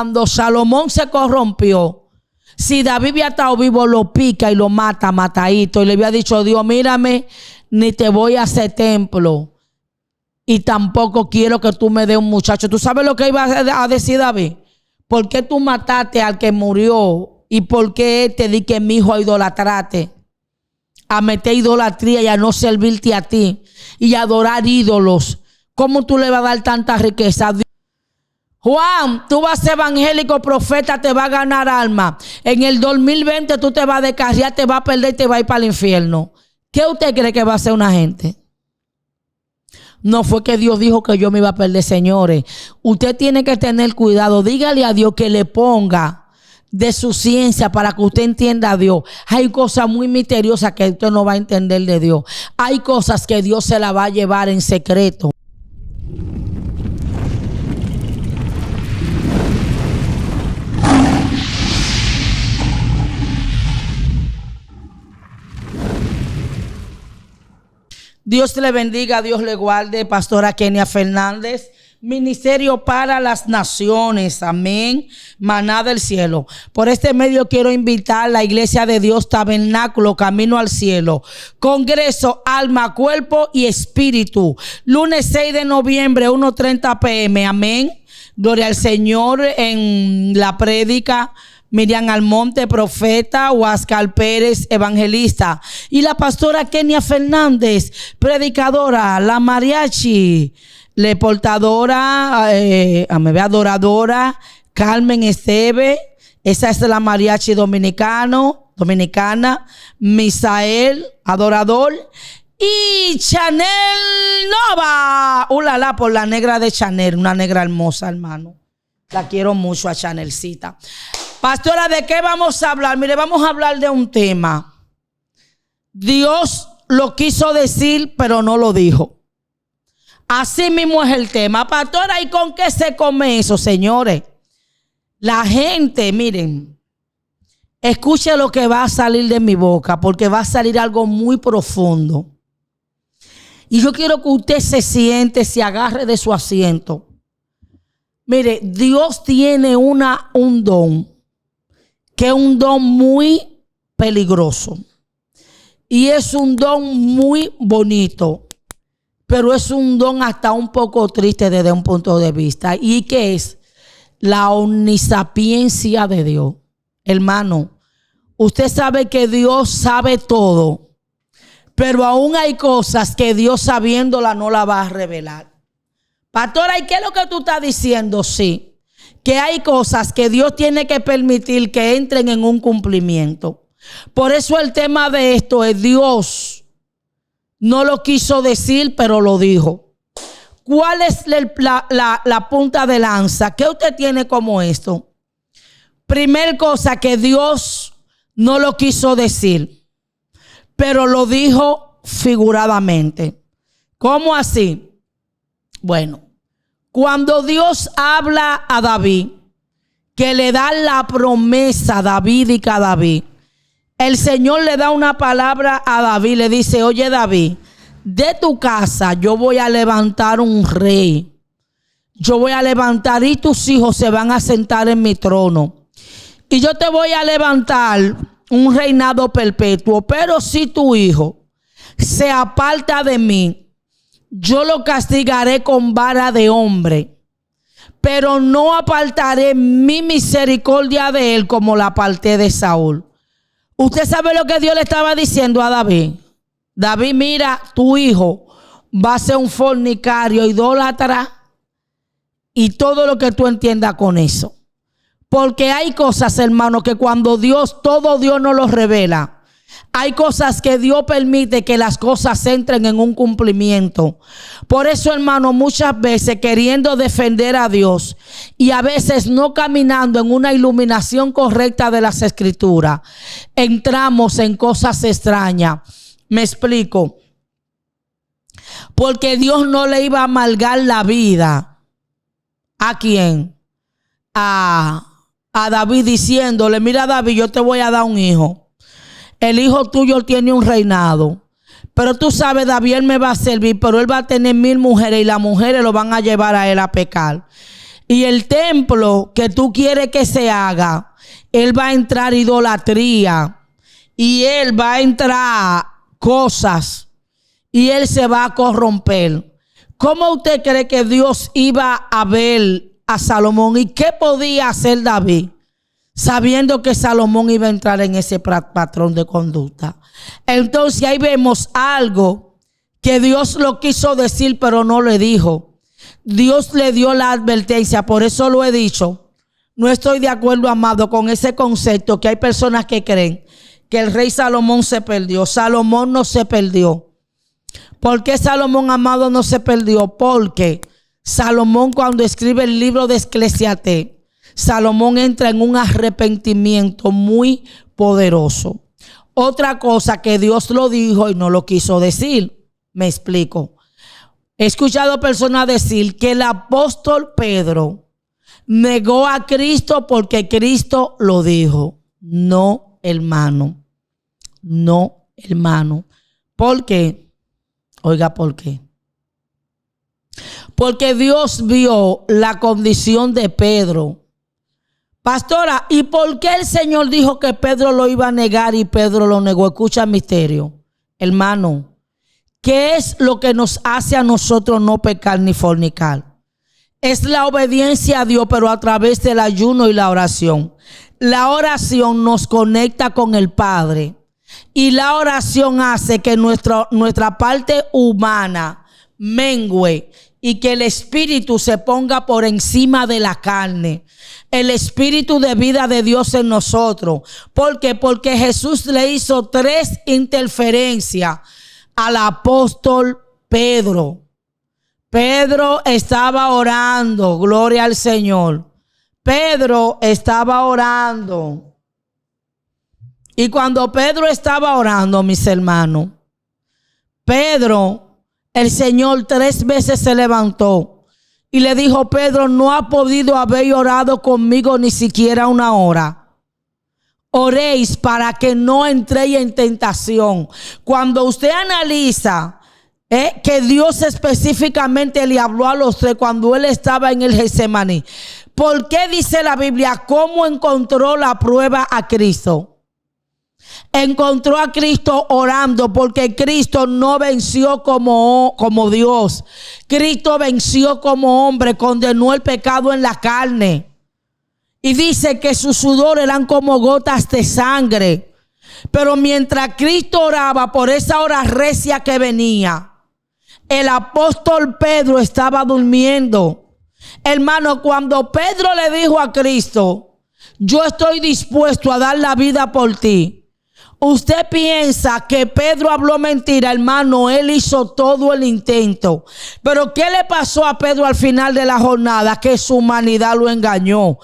Cuando Salomón se corrompió, si David había estado vivo, lo pica y lo mata, matadito. Y le había dicho, Dios, mírame, ni te voy a hacer templo. Y tampoco quiero que tú me des un muchacho. ¿Tú sabes lo que iba a decir David? ¿Por qué tú mataste al que murió? ¿Y por qué te di que mi hijo a idolatrarte? A meter idolatría y a no servirte a ti. Y a adorar ídolos. ¿Cómo tú le vas a dar tanta riqueza? Juan, tú vas a ser evangélico, profeta, te va a ganar alma. En el 2020 tú te vas a descarriar, te vas a perder y te vas a ir para el infierno. ¿Qué usted cree que va a hacer una gente? No fue que Dios dijo que yo me iba a perder, señores. Usted tiene que tener cuidado. Dígale a Dios que le ponga de su ciencia para que usted entienda a Dios. Hay cosas muy misteriosas que usted no va a entender de Dios. Hay cosas que Dios se la va a llevar en secreto. Dios le bendiga, Dios le guarde. Pastora Kenia Fernández, Ministerio para las Naciones, amén, maná del cielo. Por este medio quiero invitar a la Iglesia de Dios Tabernáculo Camino al Cielo, Congreso Alma, Cuerpo y Espíritu, lunes 6 de noviembre, 1:30 p.m., amén. Gloria al Señor. En la prédica, Miriam Almonte, profeta, Huáscar Pérez, evangelista, y la pastora Kenia Fernández, predicadora, la mariachi, la portadora, adoradora, Carmen Esteve, esa es la mariachi dominicana, Misael, adorador, y Chanel Nova, ulala, por la negra de Chanel, una negra hermosa, hermano. La quiero mucho a Chanelcita. Pastora, ¿de qué vamos a hablar? Mire, vamos a hablar de un tema. Dios lo quiso decir, pero no lo dijo. Así mismo es el tema. Pastora, ¿y con qué se come eso, señores? La gente, miren, escuche lo que va a salir de mi boca, porque va a salir algo muy profundo. Y yo quiero que usted se siente, se agarre de su asiento. Mire, Dios tiene un don, que es un don muy peligroso. Y es un don muy bonito, pero es un don hasta un poco triste desde un punto de vista. ¿Y qué es? La omnisapiencia de Dios. Hermano, usted sabe que Dios sabe todo, pero aún hay cosas que Dios sabiéndola no la va a revelar. Pastora, ¿y qué es lo que tú estás diciendo? Sí, que hay cosas que Dios tiene que permitir que entren en un cumplimiento. Por eso el tema de esto es Dios no lo quiso decir, pero lo dijo. ¿Cuál es la punta de lanza? ¿Qué usted tiene como esto? Primer cosa, que Dios no lo quiso decir, pero lo dijo figuradamente. ¿Cómo así? Bueno, cuando Dios habla a David, que le da la promesa davídica a David, el Señor le da una palabra a David, le dice, oye David, de tu casa yo voy a levantar un rey. Yo voy a levantar y tus hijos se van a sentar en mi trono. Y yo te voy a levantar un reinado perpetuo. Pero si tu hijo se aparta de mí, yo lo castigaré con vara de hombre, pero no apartaré mi misericordia de él como la aparté de Saúl. Usted sabe lo que Dios le estaba diciendo a David. David, mira, tu hijo va a ser un fornicario, idólatra y todo lo que tú entiendas con eso. Porque hay cosas, hermano, que cuando todo Dios nos lo revela. Hay cosas que Dios permite que las cosas entren en un cumplimiento. Por eso, hermano, muchas veces queriendo defender a Dios y a veces no caminando en una iluminación correcta de las Escrituras, entramos en cosas extrañas. Me explico. Porque Dios no le iba a amargar la vida. ¿A quién? A David, diciéndole, mira David, yo te voy a dar un hijo. El hijo tuyo tiene un reinado. Pero tú sabes, David, él me va a servir, pero él va a tener 1000 mujeres y las mujeres lo van a llevar a él a pecar. Y el templo que tú quieres que se haga, él va a entrar idolatría y él va a entrar cosas y él se va a corromper. ¿Cómo usted cree que Dios iba a ver a Salomón y qué podía hacer David sabiendo que Salomón iba a entrar en ese patrón de conducta? Entonces ahí vemos algo que Dios lo quiso decir pero no le dijo. Dios le dio la advertencia, por eso lo he dicho. No estoy de acuerdo, amado, con ese concepto que hay personas que creen que el rey Salomón se perdió. Salomón no se perdió. ¿Por qué Salomón, amado, no se perdió? Porque Salomón, cuando escribe el libro de Eclesiastés, Salomón entra en un arrepentimiento muy poderoso. Otra cosa que Dios lo dijo y no lo quiso decir. Me explico. He escuchado personas decir que el apóstol Pedro negó a Cristo porque Cristo lo dijo. No, hermano. No, hermano. ¿Por qué? Oiga, ¿por qué? Porque Dios vio la condición de Pedro. Pastora, ¿y por qué el Señor dijo que Pedro lo iba a negar y Pedro lo negó? Escucha el misterio. Hermano, ¿qué es lo que nos hace a nosotros no pecar ni fornicar? Es la obediencia a Dios, pero a través del ayuno y la oración. La oración nos conecta con el Padre. Y la oración hace que nuestra parte humana mengüe y que el espíritu se ponga por encima de la carne. El espíritu de vida de Dios en nosotros. ¿Por qué? Porque Jesús le hizo 3 interferencias al apóstol Pedro. Pedro estaba orando, gloria al Señor. Pedro estaba orando. Y cuando Pedro estaba orando, mis hermanos, Pedro, el Señor 3 veces se levantó y le dijo: Pedro, no ha podido haber orado conmigo ni siquiera una hora. Oréis para que no entréis en tentación. Cuando usted analiza que Dios específicamente le habló a los 3 cuando él estaba en el Getsemaní, ¿por qué dice la Biblia cómo encontró la prueba a Cristo? Encontró a Cristo orando, porque Cristo no venció como Dios. Cristo venció como hombre, condenó el pecado en la carne. Y dice que sus sudores eran como gotas de sangre. Pero mientras Cristo oraba por esa hora recia que venía, el apóstol Pedro estaba durmiendo. Hermano, cuando Pedro le dijo a Cristo: yo estoy dispuesto a dar la vida por ti, usted piensa que Pedro habló mentira, hermano. Él hizo todo el intento. Pero ¿qué le pasó a Pedro al final de la jornada? Que su humanidad lo engañó.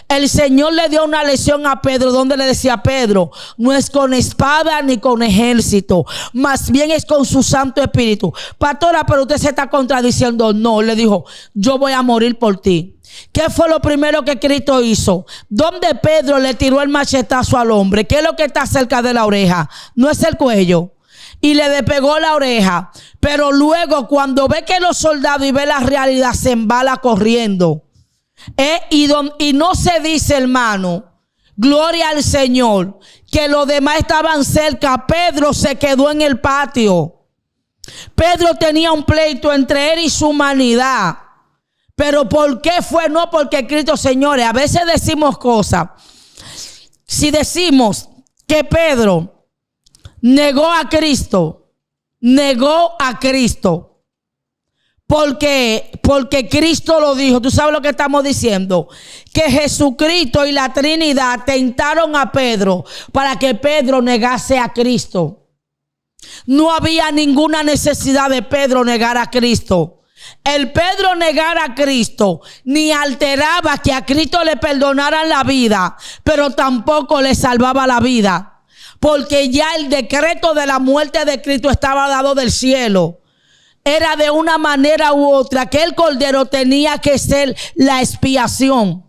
El Señor le dio una lección a Pedro donde le decía: Pedro, no es con espada ni con ejército, más bien es con su Santo Espíritu. Pastora, pero usted se está contradiciendo. No, le dijo: yo voy a morir por ti. ¿Qué fue lo primero que Cristo hizo? Donde Pedro le tiró el machetazo al hombre, ¿qué es lo que está cerca de la oreja? No es el cuello. Y le despegó la oreja. Pero luego, cuando ve que los soldados y ve la realidad, se embala corriendo. Y no se dice, hermano, gloria al Señor, que los demás estaban cerca. Pedro se quedó en el patio. Pedro tenía un pleito entre él y su humanidad. Pero ¿por qué fue? No porque Cristo, señores, a veces decimos cosas. Si decimos que Pedro negó a Cristo porque Cristo lo dijo. ¿Tú sabes lo que estamos diciendo? Que Jesucristo y la Trinidad tentaron a Pedro para que Pedro negase a Cristo. No había ninguna necesidad de Pedro negar a Cristo. El Pedro negar a Cristo ni alteraba que a Cristo le perdonaran la vida, pero tampoco le salvaba la vida, porque ya el decreto de la muerte de Cristo estaba dado del cielo. Era de una manera u otra que el cordero tenía que ser la expiación.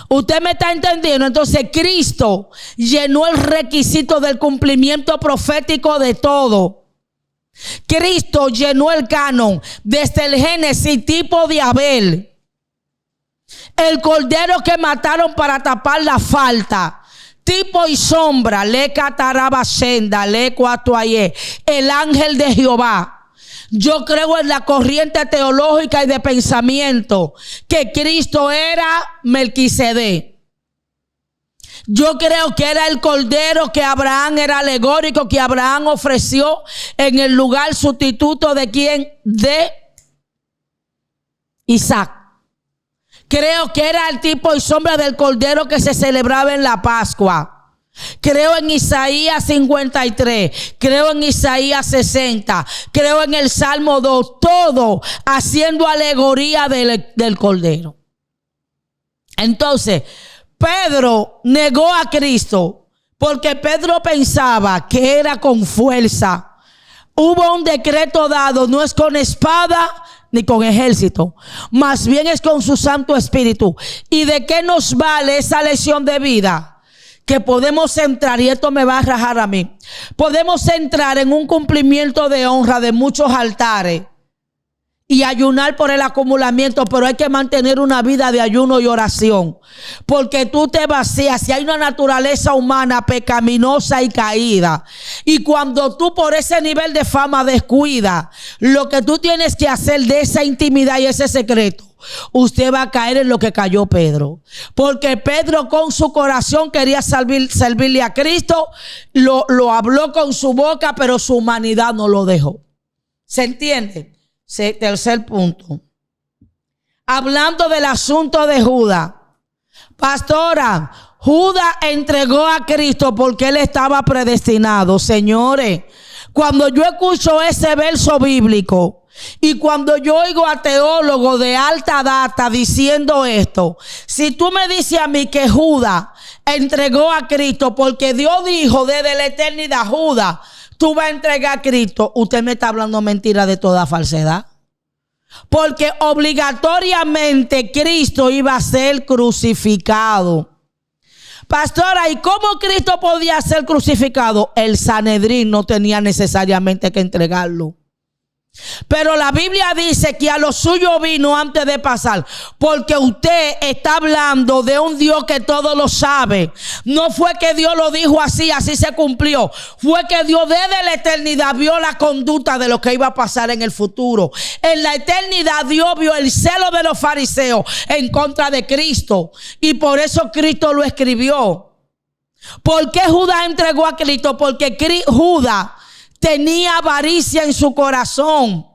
¿Usted me está entendiendo? Entonces Cristo llenó el requisito del cumplimiento profético de todo. Cristo llenó el canon desde el Génesis tipo de Abel. El cordero que mataron para tapar la falta. Tipo y sombra, le cataraba senda, le cuatuayé, el ángel de Jehová. Yo creo en la corriente teológica y de pensamiento que Cristo era Melquisedec. Yo creo que era el cordero que Abraham era alegórico, que Abraham ofreció en el lugar sustituto de quién, de Isaac. Creo que era el tipo y sombra del cordero que se celebraba en la Pascua. Creo en Isaías 53, creo en Isaías 60, creo en el Salmo 2, todo haciendo alegoría del cordero. Entonces, Pedro negó a Cristo porque Pedro pensaba que era con fuerza. Hubo un decreto dado, no es con espada ni con ejército, más bien es con su Santo Espíritu. ¿Y de qué nos vale esa lección de vida? Que podemos entrar, y esto me va a rajar a mí, podemos entrar en un cumplimiento de honra de muchos altares y ayunar por el acumulamiento, pero hay que mantener una vida de ayuno y oración, porque tú te vacías. Si hay una naturaleza humana pecaminosa y caída, y cuando tú por ese nivel de fama descuidas lo que tú tienes que hacer de esa intimidad y ese secreto, usted va a caer en lo que cayó Pedro. Porque Pedro con su corazón quería servirle a Cristo, lo habló con su boca, pero su humanidad no lo dejó. ¿Se entiende? Tercer punto. Hablando del asunto de Judas. Pastora, Judas entregó a Cristo porque él estaba predestinado. Señores, cuando yo escucho ese verso bíblico y cuando yo oigo a teólogos de alta data diciendo esto, si tú me dices a mí que Judas entregó a Cristo porque Dios dijo desde la eternidad, Judas, tú vas a entregar a Cristo, usted me está hablando mentira de toda falsedad. Porque obligatoriamente Cristo iba a ser crucificado. Pastora, ¿y cómo Cristo podía ser crucificado? El Sanedrín no tenía necesariamente que entregarlo. Pero la Biblia dice que a lo suyo vino antes de pasar, porque usted está hablando de un Dios que todo lo sabe. No fue que Dios lo dijo así, así se cumplió. Fue que Dios desde la eternidad vio la conducta de lo que iba a pasar en el futuro. En la eternidad Dios vio el celo de los fariseos en contra de Cristo, y por eso Cristo lo escribió. ¿Por qué Judas entregó a Cristo? Porque Judas tenía avaricia en su corazón.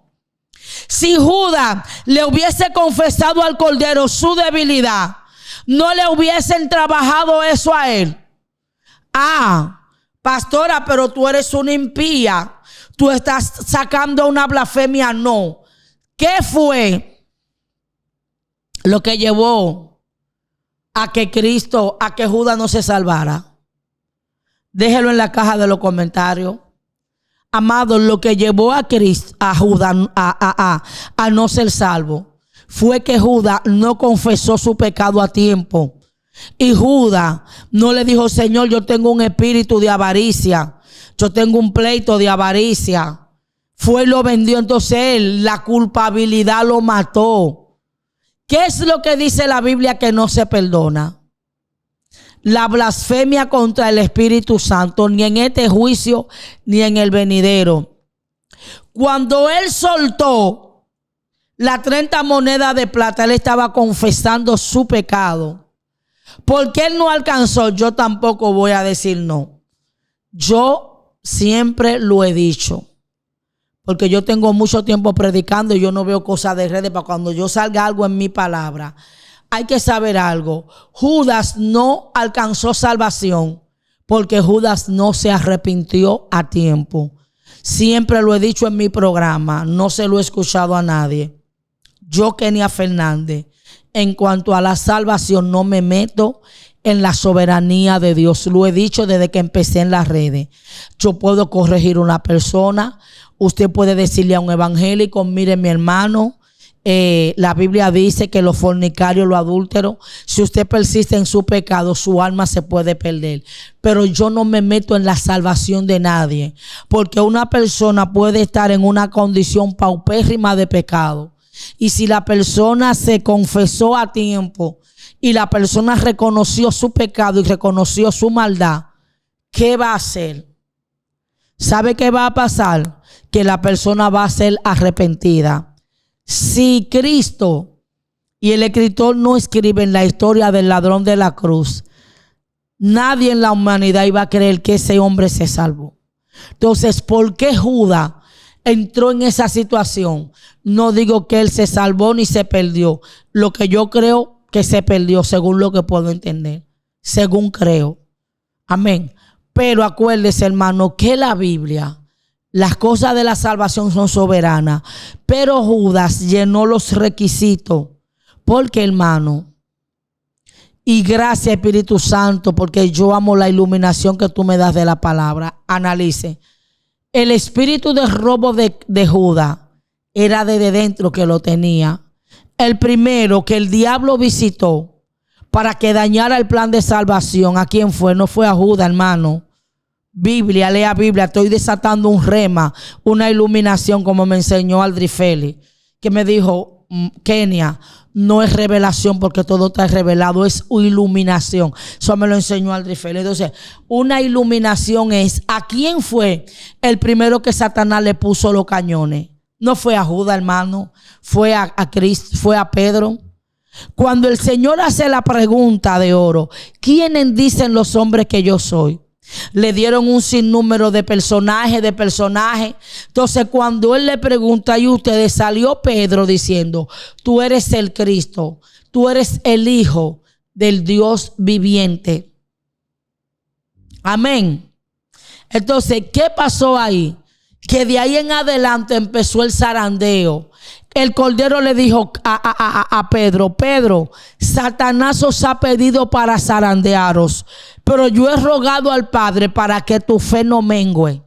Si Judas le hubiese confesado al Cordero su debilidad, no le hubiesen trabajado eso a él. Pastora, pero tú eres una impía, tú estás sacando una blasfemia. No. ¿Qué fue lo que llevó a que Judas no se salvara? Déjelo en la caja de los comentarios. Amados, lo que llevó a Judas a no ser salvo fue que Judas no confesó su pecado a tiempo. Y Judas no le dijo, Señor, yo tengo un espíritu de avaricia, yo tengo un pleito de avaricia. Fue y lo vendió. Entonces él, la culpabilidad lo mató. ¿Qué es lo que dice la Biblia que no se perdona? La blasfemia contra el Espíritu Santo, ni en este juicio ni en el venidero. Cuando él soltó las 30 monedas de plata, él estaba confesando su pecado. Porque él no alcanzó, yo tampoco voy a decir no. Yo siempre lo he dicho, porque yo tengo mucho tiempo predicando y yo no veo cosas de redes para cuando yo salga algo en mi palabra. Hay que saber algo. Judas no alcanzó salvación porque Judas no se arrepintió a tiempo. Siempre lo he dicho en mi programa, no se lo he escuchado a nadie. Yo, Kenia Fernández, en cuanto a la salvación, no me meto en la soberanía de Dios. Lo he dicho desde que empecé en las redes. Yo puedo corregir a una persona. Usted puede decirle a un evangélico, mire mi hermano, la Biblia dice que los fornicarios, los adúlteros, si usted persiste en su pecado, su alma se puede perder. Pero yo no me meto en la salvación de nadie, porque una persona puede estar en una condición paupérrima de pecado Y si la persona se confesó a tiempo y la persona reconoció su pecado y reconoció su maldad, ¿qué va a hacer? ¿Sabe qué va a pasar? Que la persona va a ser arrepentida. Si Cristo y el escritor no escriben la historia del ladrón de la cruz, nadie en la humanidad iba a creer que ese hombre se salvó. Entonces, ¿por qué Judas entró en esa situación? No digo que él se salvó ni se perdió. Lo que yo creo que se perdió, según lo que puedo entender. Según creo. Amén. Pero acuérdese, hermano, que la Biblia, las cosas de la salvación son soberanas. Pero Judas llenó los requisitos. Porque, hermano, y gracias Espíritu Santo, porque yo amo la iluminación que tú me das de la palabra. Analice. El espíritu de robo de Judas era desde dentro que lo tenía. El primero que el diablo visitó para que dañara el plan de salvación, ¿a quién fue? No fue a Judas, hermano. Biblia, lea Biblia. Estoy desatando un rema, una iluminación, como me enseñó Aldri Feli, que me dijo, Kenia, no es revelación porque todo está revelado, es iluminación. Eso me lo enseñó Aldri Feli. Entonces, una iluminación es, ¿a quién fue el primero que Satanás le puso los cañones? No fue a Judas, hermano, fue a Cristo, fue a Pedro. Cuando el Señor hace la pregunta de oro, ¿quiénes dicen los hombres que yo soy? Le dieron un sinnúmero de personajes. Entonces, cuando él le pregunta, y ustedes, salió Pedro diciendo, tú eres el Cristo, tú eres el Hijo del Dios viviente. Amén. Entonces, ¿qué pasó ahí? Que de ahí en adelante empezó el zarandeo. El Cordero le dijo a Pedro, Pedro, Satanás os ha pedido para zarandearos, pero yo he rogado al Padre para que tu fe no mengüe.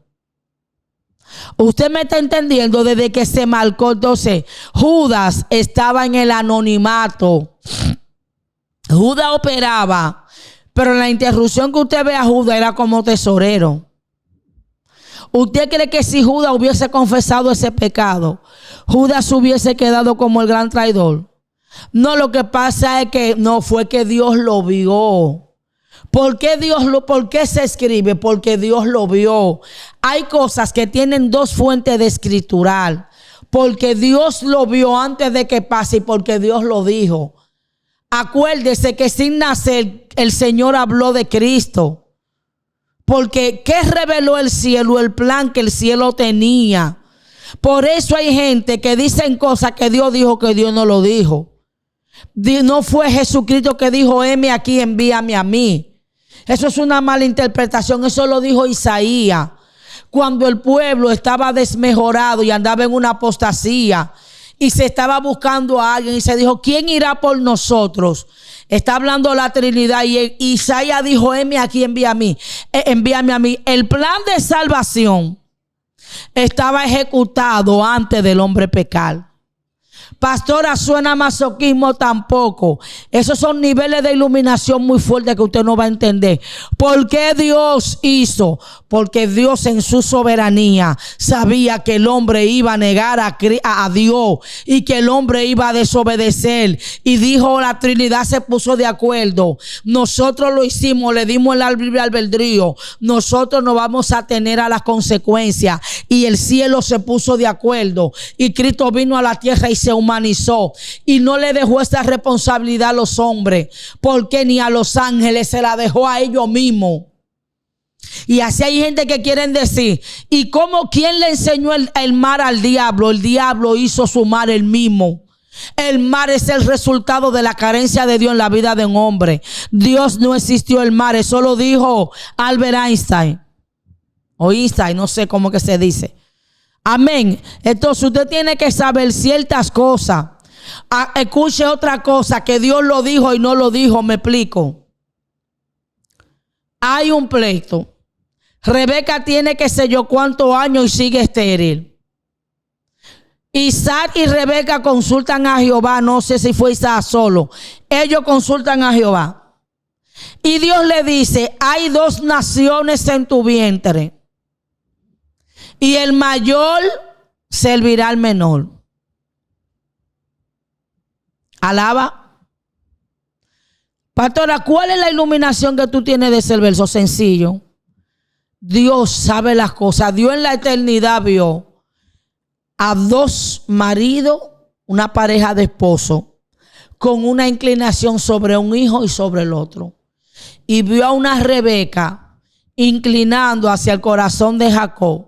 Usted me está entendiendo. Desde que se marcó, entonces Judas estaba en el anonimato. Judas operaba, pero la interrupción que usted ve a Judas era como tesorero. ¿Usted cree que si Judas hubiese confesado ese pecado, Judas hubiese quedado como el gran traidor? No, lo que pasa es que no fue que Dios lo vio. ¿Por qué se escribe? Porque Dios lo vio. Hay cosas que tienen dos fuentes de escritural. Porque Dios lo vio antes de que pase y porque Dios lo dijo. Acuérdese que sin nacer el Señor habló de Cristo. Porque ¿qué reveló el cielo? El plan que el cielo tenía. Por eso hay gente que dicen cosas que Dios dijo que Dios no lo dijo. No fue Jesucristo que dijo, heme aquí, envíame a mí. Eso es una mala interpretación. Eso lo dijo Isaías. Cuando el pueblo estaba desmejorado y andaba en una apostasía y se estaba buscando a alguien y se dijo, ¿quién irá por nosotros? Está hablando la Trinidad y Isaías dijo, heme aquí, envíame a mí. El plan de salvación estaba ejecutado antes del hombre pecar. Pastora, suena masoquismo tampoco. Esos son niveles de iluminación muy fuertes que usted no va a entender. ¿Por qué Dios hizo? Porque Dios en su soberanía sabía que el hombre iba a negar a Dios y que el hombre iba a desobedecer. Y dijo, la Trinidad se puso de acuerdo. Nosotros lo hicimos, le dimos el libre albedrío. Nosotros nos vamos a tener a las consecuencias. Y el cielo se puso de acuerdo. Y Cristo vino a la tierra y se humanizó y no le dejó esta responsabilidad a los hombres, porque ni a los ángeles, se la dejó a ellos mismos. Y así hay gente que quieren decir, ¿y cómo? ¿Quién le enseñó el mar al diablo? El diablo hizo su mar él mismo. El mar es el resultado de la carencia de Dios en la vida de un hombre. Dios no existió el mar, eso lo dijo Albert Einstein o Einstein, no sé cómo que se dice. Amén. Entonces usted tiene que saber ciertas cosas. Escuche otra cosa, que Dios lo dijo y no lo dijo. Me explico. Hay un pleito. Rebeca tiene que sé yo cuántos años y sigue estéril. Isaac y Rebeca consultan a Jehová. No sé si fue Isaac solo. Ellos consultan a Jehová. Y Dios le dice, hay dos naciones en tu vientre. Y el mayor servirá al menor. Alaba. Pastora, ¿cuál es la iluminación que tú tienes de ese verso? Sencillo. Dios sabe las cosas. Dios en la eternidad vio a dos maridos, una pareja de esposos, con una inclinación sobre un hijo y sobre el otro. Y vio a una Rebeca inclinando hacia el corazón de Jacob.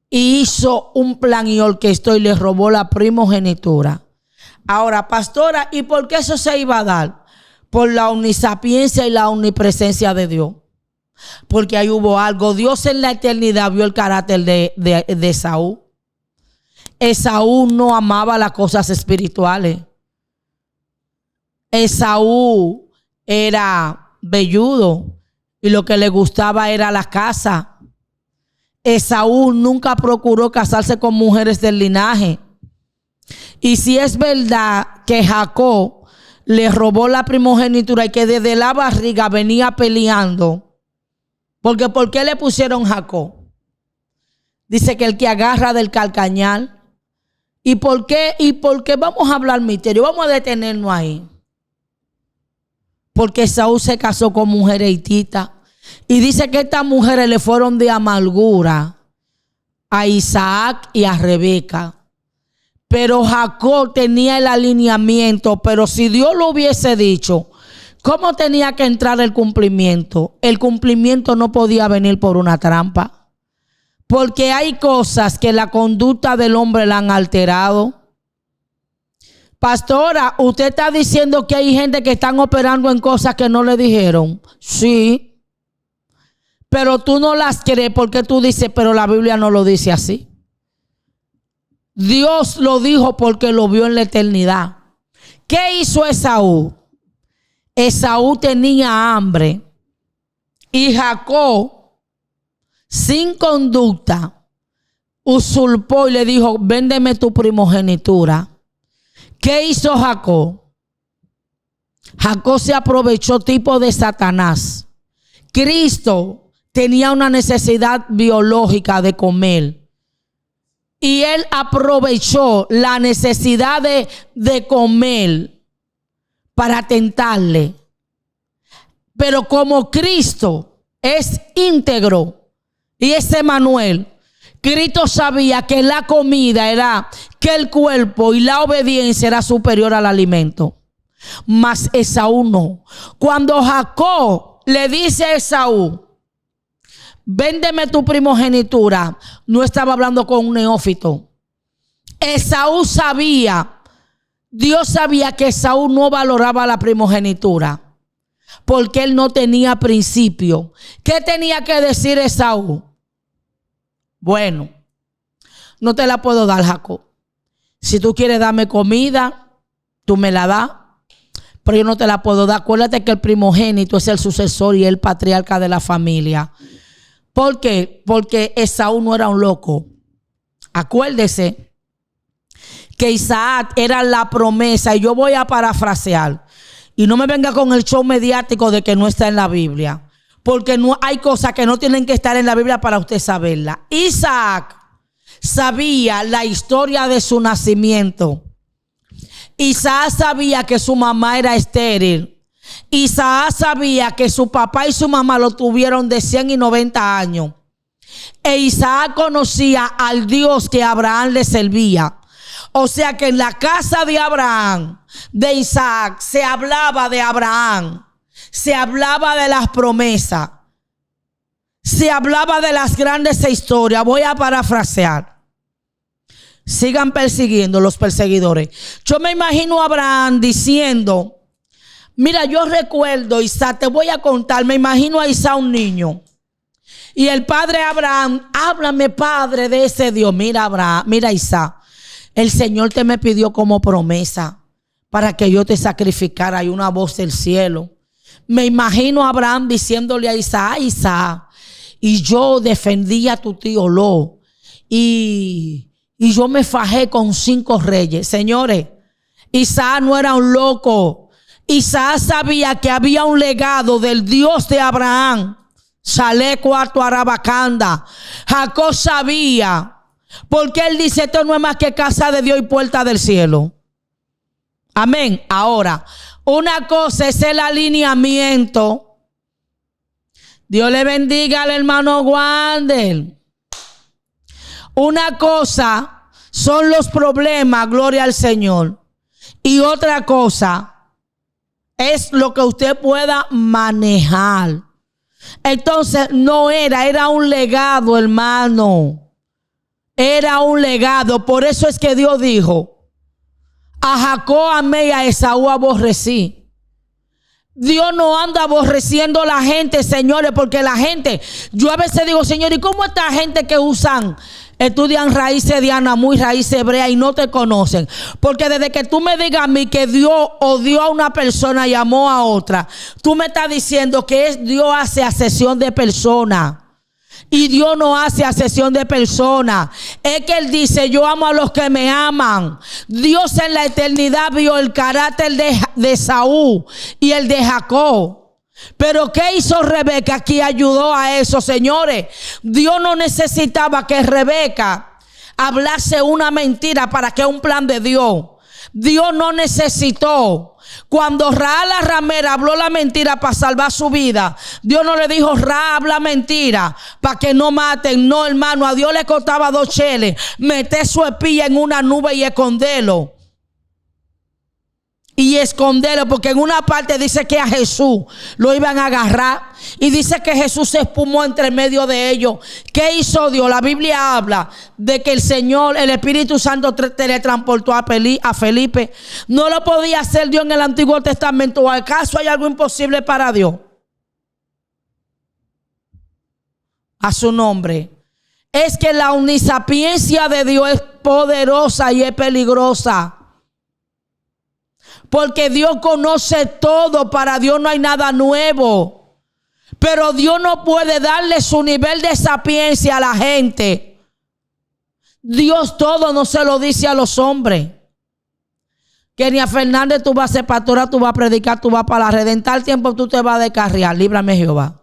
Y hizo un plan y orquestó y le robó la primogenitura. Ahora, pastora, ¿y por qué eso se iba a dar? Por la omnisapiencia y la omnipresencia de Dios. Porque ahí hubo algo. Dios en la eternidad vio el carácter de Esaú. Esaú no amaba las cosas espirituales. Esaú era velludo y lo que le gustaba era la casa. Esaú nunca procuró casarse con mujeres del linaje. Y si es verdad que Jacob le robó la primogenitura y que desde la barriga venía peleando, porque ¿por qué le pusieron Jacob? Dice que el que agarra del calcañal. ¿Y por qué? Vamos a hablar misterio, vamos a detenernos ahí. Porque Esaú se casó con mujeres hititas. Y dice que estas mujeres le fueron de amargura a Isaac y a Rebeca. Pero Jacob tenía el alineamiento. Pero si Dios lo hubiese dicho, ¿cómo tenía que entrar el cumplimiento? El cumplimiento no podía venir por una trampa. Porque hay cosas que la conducta del hombre la han alterado. Pastora, ¿usted está diciendo que hay gente que están operando en cosas que no le dijeron? Sí. Pero tú no las crees porque tú dices, pero la Biblia no lo dice así. Dios lo dijo porque lo vio en la eternidad. ¿Qué hizo Esaú? Esaú tenía hambre y Jacob, sin conducta, usurpó y le dijo, véndeme tu primogenitura. ¿Qué hizo Jacob? Jacob se aprovechó tipo de Satanás. Cristo tenía una necesidad biológica de comer. Y él aprovechó la necesidad de comer para tentarle. Pero como Cristo es íntegro y es Emmanuel, Cristo sabía que la comida era, que el cuerpo y la obediencia era superior al alimento. Mas Esaú no. Cuando Jacob le dice a Esaú, véndeme tu primogenitura, no estaba hablando con un neófito. Esaú sabía, Dios sabía que Esaú no valoraba la primogenitura porque él no tenía principio. ¿Qué tenía que decir Esaú? Bueno, no te la puedo dar, Jacob. Si tú quieres darme comida, tú me la das, pero yo no te la puedo dar. Acuérdate que el primogénito es el sucesor y el patriarca de la familia. ¿Por qué? Porque Esaú no era un loco. Acuérdese que Isaac era la promesa, y yo voy a parafrasear. Y no me venga con el show mediático de que no está en la Biblia. Porque no hay cosas que no tienen que estar en la Biblia para usted saberla. Isaac sabía la historia de su nacimiento. Isaac sabía que su mamá era estéril. Isaac sabía que su papá y su mamá lo tuvieron de 100 y 90 años. E Isaac conocía al Dios que Abraham le servía. O sea que en la casa de Abraham, de Isaac, se hablaba de Abraham. Se hablaba de las promesas. Se hablaba de las grandes historias. Voy a parafrasear. Sigan persiguiendo los perseguidores. Yo me imagino a Abraham diciendo, mira, yo recuerdo, Isaac, te voy a contar. Me imagino a Isaac un niño. Y el padre Abraham, háblame, padre, de ese Dios. Mira, Abraham, mira, Isaac, el Señor te me pidió como promesa para que yo te sacrificara. Hay una voz del cielo. Me imagino a Abraham diciéndole a Isaac, Isaac, y yo defendí a tu tío Lot, y yo me fajé con 5 reyes. Señores, Isaac no era un loco. Isaac sabía que había un legado del Dios de Abraham. Sale cuarto Arabacanda. Jacob sabía, porque él dice, esto no es más que casa de Dios y puerta del cielo. Amén. Ahora, una cosa es el alineamiento. Dios le bendiga al hermano Wander. Una cosa son los problemas, gloria al Señor. Y otra cosa es lo que usted pueda manejar. Entonces no era un legado, hermano. Era un legado. Por eso es que Dios dijo: a Jacob amé y a Esaú aborrecí. Dios no anda aborreciendo a la gente, señores, porque la gente, yo a veces digo, Señor, ¿y cómo esta gente que estudian raíces de Anamú y raíces hebreas y no te conocen? Porque desde que tú me digas a mí que Dios odió a una persona y amó a otra, tú me estás diciendo que Dios hace acepción de personas. Y Dios no hace acepción de personas. Es que Él dice: yo amo a los que me aman. Dios en la eternidad vio el carácter de Saúl y el de Jacob. Pero ¿qué hizo Rebeca? Que ayudó a eso, señores. Dios no necesitaba que Rebeca hablase una mentira para que un plan de Dios. Dios no necesitó. Cuando Rahab la ramera habló la mentira para salvar su vida, Dios no le dijo: Rahab, habla mentira para que no maten. No, hermano, a Dios le costaba 2 cheles meter su espía en una nube y esconderlo. Y esconderlo, porque en una parte dice que a Jesús lo iban a agarrar y dice que Jesús se espumó entre medio de ellos. ¿Qué hizo Dios? La Biblia habla de que el Señor, el Espíritu Santo, teletransportó a Felipe. No lo podía hacer Dios en el Antiguo Testamento. ¿O acaso hay algo imposible para Dios? A su nombre. Es que la omnisapiencia de Dios es poderosa y es peligrosa. Porque Dios conoce todo. Para Dios no hay nada nuevo. Pero Dios no puede darle su nivel de sapiencia a la gente. Dios todo no se lo dice a los hombres. Kenia Fernández, tú vas a ser pastora, tú vas a predicar, tú vas para la red. En tal tiempo tú te vas a descarriar. Líbrame Jehová.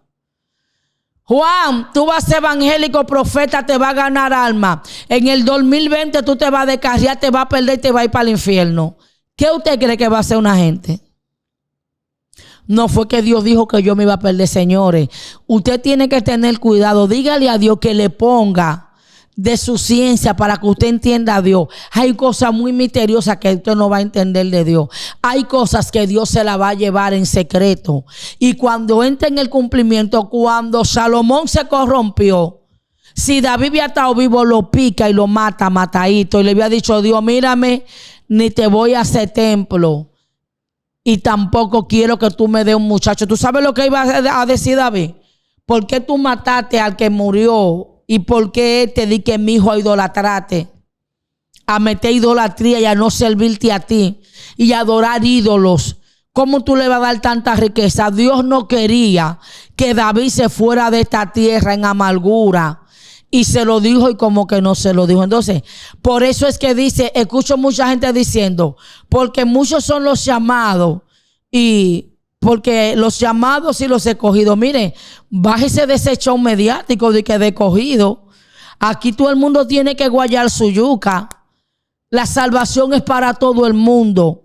Juan, tú vas a ser evangélico, profeta, te va a ganar alma. En el 2020 tú te vas a descarriar, te vas a perder y te vas a ir para el infierno. ¿Qué usted cree que va a hacer una gente? No fue que Dios dijo que yo me iba a perder, señores. Usted tiene que tener cuidado. Dígale a Dios que le ponga de su ciencia para que usted entienda a Dios. Hay cosas muy misteriosas que usted no va a entender de Dios. Hay cosas que Dios se la va a llevar en secreto. Y cuando entre en el cumplimiento, cuando Salomón se corrompió, si David había estado vivo, lo pica y lo mata, matadito. Y le había dicho: Dios, mírame, ni te voy a hacer templo. Y tampoco quiero que tú me des un muchacho. ¿Tú sabes lo que iba a decir David? ¿Por qué tú mataste al que murió? ¿Y por qué te di que mi hijo a idolatrarte? A meter idolatría y a no servirte a ti. Y a adorar ídolos. ¿Cómo tú le vas a dar tanta riqueza? Dios no quería que David se fuera de esta tierra en amargura. Y se lo dijo y como que no se lo dijo. Entonces, por eso es que dice, escucho mucha gente diciendo, porque muchos son los llamados y porque los llamados y los escogidos. Mire, bájese de ese show mediático de que de escogido. Aquí todo el mundo tiene que guayar su yuca. La salvación es para todo el mundo.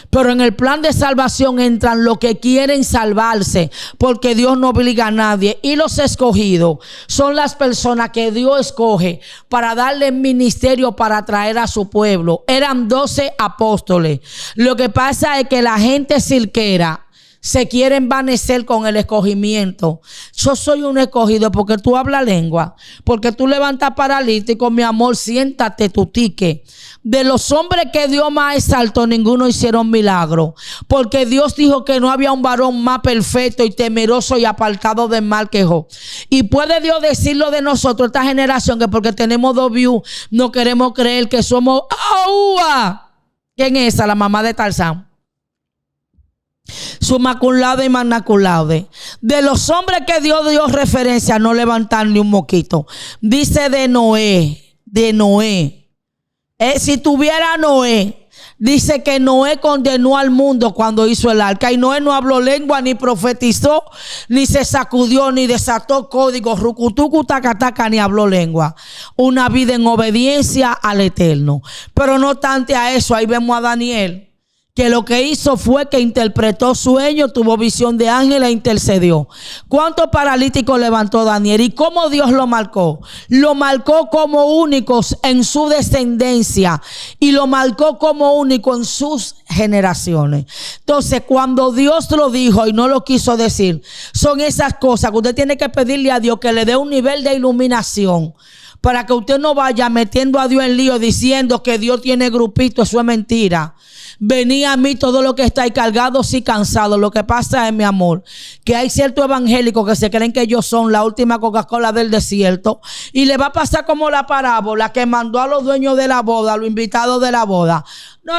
Pero en el plan de salvación entran los que quieren salvarse, porque Dios no obliga a nadie. Y los escogidos son las personas que Dios escoge para darle ministerio para atraer a su pueblo. Eran 12 apóstoles. Lo que pasa es que la gente cirquera se quiere envanecer con el escogimiento. Yo soy un escogido porque tú hablas lengua, porque tú levantas paralítico. Mi amor, siéntate tu tique. De los hombres que Dios más exaltó, ninguno hicieron milagro, porque Dios dijo que no había un varón más perfecto y temeroso y apartado del mal que Job. Y puede Dios decirlo de nosotros, esta generación, que porque tenemos 2 views no queremos creer que somos ¡aua! ¿Quién es esa? La mamá de Tarzán. Summa cum laude y magna cum laude. De los hombres que Dios dio referencia, no levantar ni un moquito. Dice de Noé. Si tuviera Noé, dice que Noé condenó al mundo cuando hizo el arca. Y Noé no habló lengua, ni profetizó, ni se sacudió, ni desató códigos, rucutucu, tacataca, ni habló lengua. Una vida en obediencia al Eterno. Pero no obstante a eso, ahí vemos a Daniel, que lo que hizo fue que interpretó sueños, tuvo visión de ángel e intercedió. ¿Cuántos paralíticos levantó Daniel? ¿Y cómo Dios lo marcó? Lo marcó como únicos en su descendencia y lo marcó como único en sus generaciones. Entonces, cuando Dios lo dijo y no lo quiso decir, son esas cosas que usted tiene que pedirle a Dios que le dé un nivel de iluminación, para que usted no vaya metiendo a Dios en lío diciendo que Dios tiene grupito. Eso es mentira. Venid a mí todo lo que estáis cargados y cansados. Lo que pasa es, mi amor, que hay ciertos evangélicos que se creen que ellos son la última Coca-Cola del desierto, y le va a pasar como la parábola que mandó a los dueños de la boda, a los invitados de la boda. No,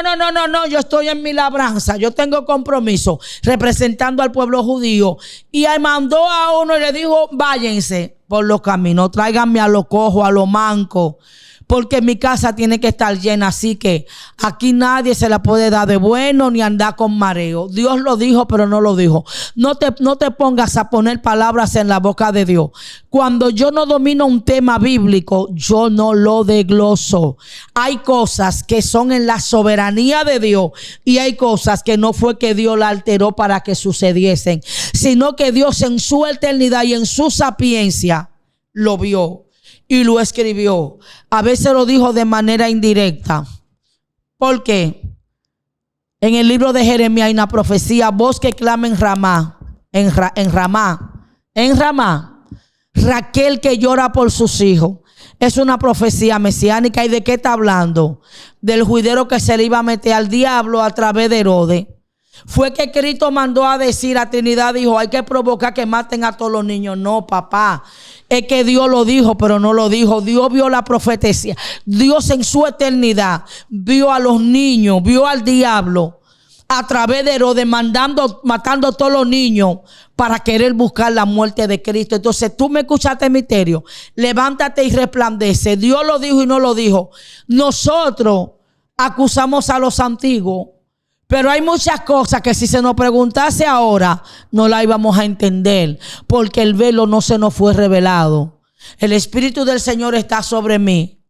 yo estoy en mi labranza, yo tengo compromiso representando al pueblo judío, y ahí mandó a uno y le dijo: váyanse por los caminos, tráiganme a los cojos, a los mancos, porque mi casa tiene que estar llena. Así que aquí nadie se la puede dar de bueno ni andar con mareo. Dios lo dijo, pero no lo dijo. No te pongas a poner palabras en la boca de Dios. Cuando yo no domino un tema bíblico, yo no lo desgloso. Hay cosas que son en la soberanía de Dios, y hay cosas que no fue que Dios la alteró para que sucediesen, sino que Dios en su eternidad y en su sapiencia lo vio y lo escribió. A veces lo dijo de manera indirecta. ¿Por qué? En el libro de Jeremías hay una profecía: voz que clama en Ramá, en Ramá, Raquel que llora por sus hijos. Es una profecía mesiánica. ¿Y de qué está hablando? Del juidero que se le iba a meter al diablo a través de Herodes. Fue que Cristo mandó a decir a Trinidad, dijo: hay que provocar que maten a todos los niños. No, papá. Es que Dios lo dijo, pero no lo dijo. Dios vio la profecía. Dios en su eternidad vio a los niños, vio al diablo a través de Herodes matando a todos los niños para querer buscar la muerte de Cristo. Entonces, tú me escuchaste, misterio. Levántate y resplandece. Dios lo dijo y no lo dijo. Nosotros acusamos a los antiguos, pero hay muchas cosas que si se nos preguntase ahora, no la íbamos a entender, porque el velo no se nos fue revelado. El Espíritu del Señor está sobre mí.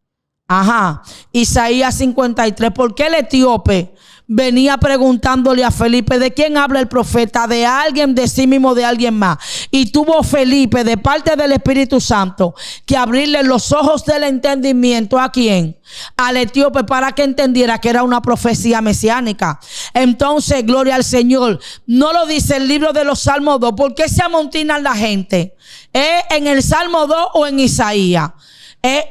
Isaías 53. ¿Por qué el etíope venía preguntándole a Felipe: ¿de quién habla el profeta? ¿De alguien, de sí mismo, de alguien más? Y tuvo Felipe, de parte del Espíritu Santo, que abrirle los ojos del entendimiento. ¿A quién? Al etíope, para que entendiera que era una profecía mesiánica. Entonces, gloria al Señor. No lo dice el libro de los Salmos 2. ¿Por qué se amontinan la gente? ¿En el Salmo 2 o en Isaías?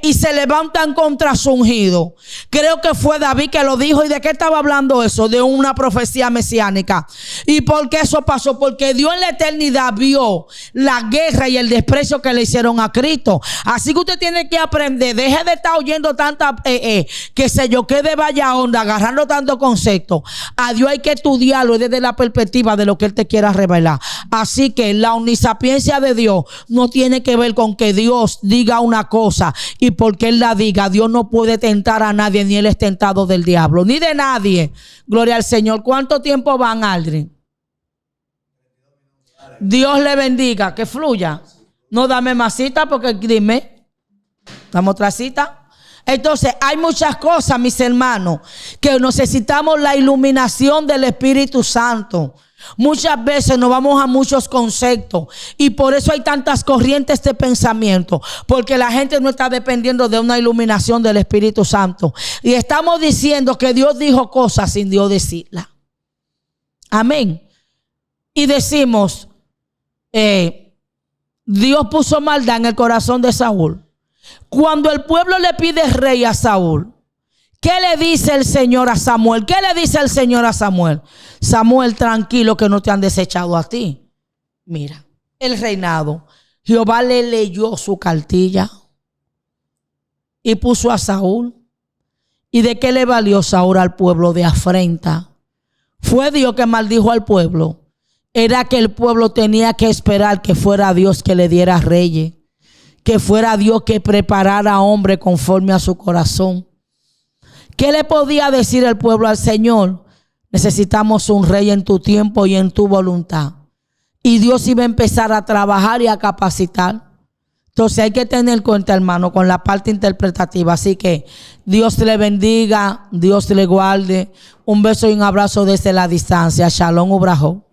Y se levantan contra su ungido. Creo que fue David que lo dijo. ¿Y de qué estaba hablando eso? De una profecía mesiánica. ¿Y por qué eso pasó? Porque Dios en la eternidad vio la guerra y el desprecio que le hicieron a Cristo. Así que usted tiene que aprender. Deje de estar oyendo tanta que se yo quede vaya onda, agarrando tanto concepto. A Dios hay que estudiarlo desde la perspectiva de lo que Él te quiera revelar. Así que la omnisapiencia de Dios no tiene que ver con que Dios diga una cosa y porque Él la diga. Dios no puede tentar a nadie, ni Él es tentado del diablo, ni de nadie. Gloria al Señor. ¿Cuánto tiempo van, Aldrin? Dios le bendiga, que fluya. No, dame más cita, porque dime, dame otra cita. Entonces, hay muchas cosas, mis hermanos, que necesitamos la iluminación del Espíritu Santo. Muchas veces nos vamos a muchos conceptos, y por eso hay tantas corrientes de pensamiento, porque la gente no está dependiendo de una iluminación del Espíritu Santo, y estamos diciendo que Dios dijo cosas sin Dios decirlas. Amén. Y decimos, Dios puso maldad en el corazón de Saúl. Cuando el pueblo le pide rey a Saúl, ¿qué le dice el Señor a Samuel? ¿Qué le dice el Señor a Samuel? Samuel, tranquilo, que no te han desechado a ti. Mira, el reinado. Jehová le leyó su cartilla y puso a Saúl. ¿Y de qué le valió Saúl al pueblo? De afrenta. Fue Dios que maldijo al pueblo. Era que el pueblo tenía que esperar que fuera Dios que le diera reyes, que fuera Dios que preparara a hombre conforme a su corazón. ¿Qué le podía decir el pueblo al Señor? Necesitamos un rey en tu tiempo y en tu voluntad. Y Dios iba a empezar a trabajar y a capacitar. Entonces hay que tener cuenta, hermano, con la parte interpretativa. Así que Dios le bendiga, Dios le guarde. Un beso y un abrazo desde la distancia. Shalom Ubrajo.